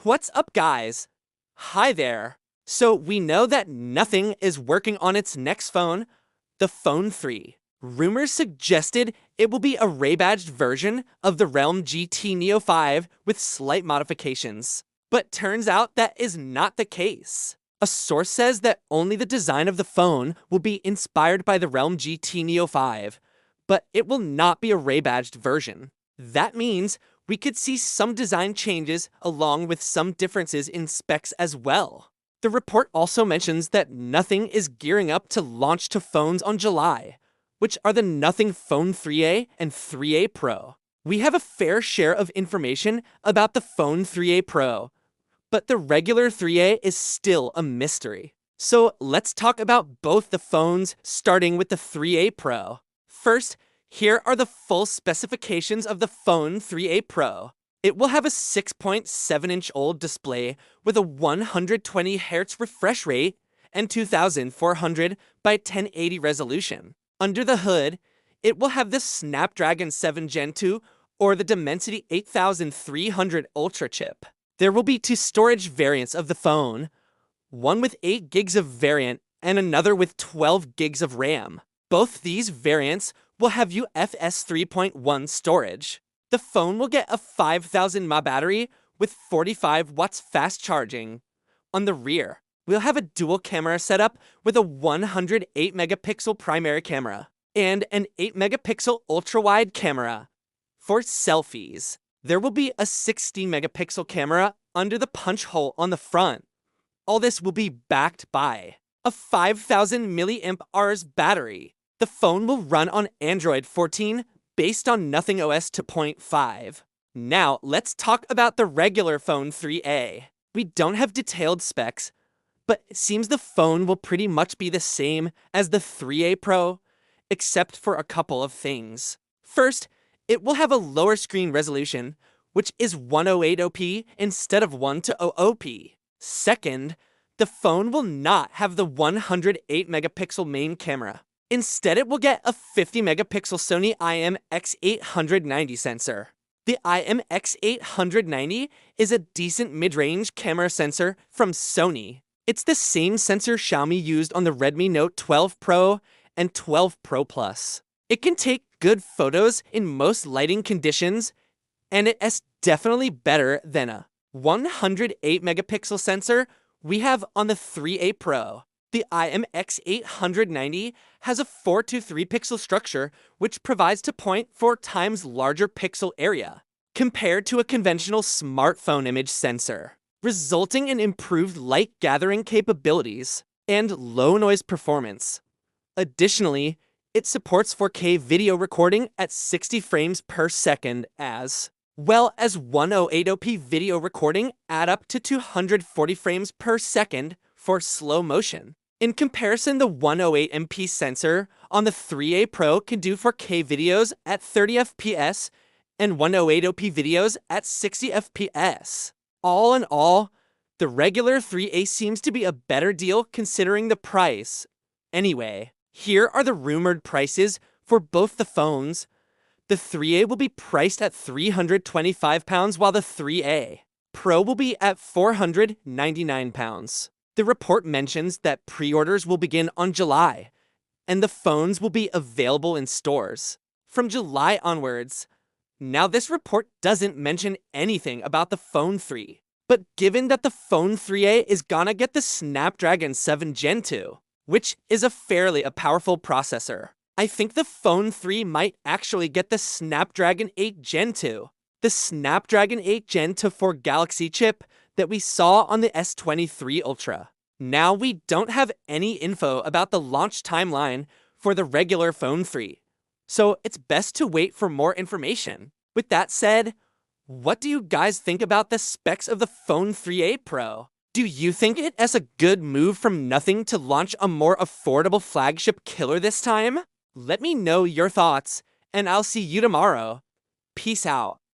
What's up, guys? Hi there. So, we know that Nothing is working on its next phone, the Phone 3. Rumors suggested it will be a ray-badged version of the Realme GT Neo 5 with slight modifications. But turns out that is not the case. A source says that only the design of the phone will be inspired by the Realme GT Neo 5, but it will not be a ray-badged version. That means we could see some design changes along with some differences in specs as well. The report also mentions that Nothing is gearing up to launch to phones on July, which are the Nothing Phone 3A and 3A Pro. We have a fair share of information about the Phone 3A Pro, but the regular 3A is still a mystery. So let's talk about both the phones, starting with the 3A Pro. First, here are the full specifications of the Phone 3A Pro. It will have a 6.7-inch OLED display with a 120Hz refresh rate and 2400 by 1080 resolution. Under the hood, it will have the Snapdragon 7 Gen 2 or the Dimensity 8300 Ultra chip. There will be two storage variants of the phone, one with 8 gigs of variant and another with 12 gigs of RAM. Both these variants will have UFS 3.1 storage. The phone will get a 5000 mAh battery with 45 watts fast charging. On the rear, we'll have a dual camera setup with a 108 megapixel primary camera and an 8 megapixel ultra wide camera. For selfies, there will be a 16 megapixel camera under the punch hole on the front. All this will be backed by a 5000 milliamp hours battery. The phone will run on Android 14 based on Nothing OS 2.5. Now, let's talk about the regular Phone 3A. We don't have detailed specs, but it seems the phone will pretty much be the same as the 3A Pro, except for a couple of things. First, it will have a lower screen resolution, which is 108p instead of 120p. Second, the phone will not have the 108 megapixel main camera. Instead, it will get a 50 megapixel Sony IMX890 sensor. The IMX890 is a decent mid-range camera sensor from Sony. It's the same sensor Xiaomi used on the Redmi Note 12 Pro and 12 Pro Plus. It can take good photos in most lighting conditions, and it is definitely better than a 108 megapixel sensor we have on the 3A Pro. The IMX890 has a 423 pixel structure, which provides 2.4 times larger pixel area compared to a conventional smartphone image sensor, resulting in improved light gathering capabilities and low noise performance. Additionally, it supports 4K video recording at 60 frames per second as well as 1080p video recording at up to 240 frames per second for slow motion. In comparison, the 108MP sensor on the 3A Pro can do 4K videos at 30 FPS and 108p videos at 60 FPS. All in all, the regular 3A seems to be a better deal considering the price. Anyway, here are the rumored prices for both the phones. The 3A will be priced at £325 while the 3A Pro will be at £499. The report mentions that pre-orders will begin on July, and the phones will be available in stores from July onwards. Now, this report doesn't mention anything about the Phone 3, but given that the Phone 3A is gonna get the Snapdragon 7 Gen 2, which is a fairly powerful processor, I think the Phone 3 might actually get the Snapdragon 8 Gen 2, the Snapdragon 8 Gen 2 4 Galaxy chip that we saw on the S23 Ultra. Now, we don't have any info about the launch timeline for the regular Phone 3, so it's best to wait for more information. With that said, what do you guys think about the specs of the Phone 3A Pro? Do you think it is a good move from Nothing to launch a more affordable flagship killer this time? Let me know your thoughts, and I'll see you tomorrow. Peace out.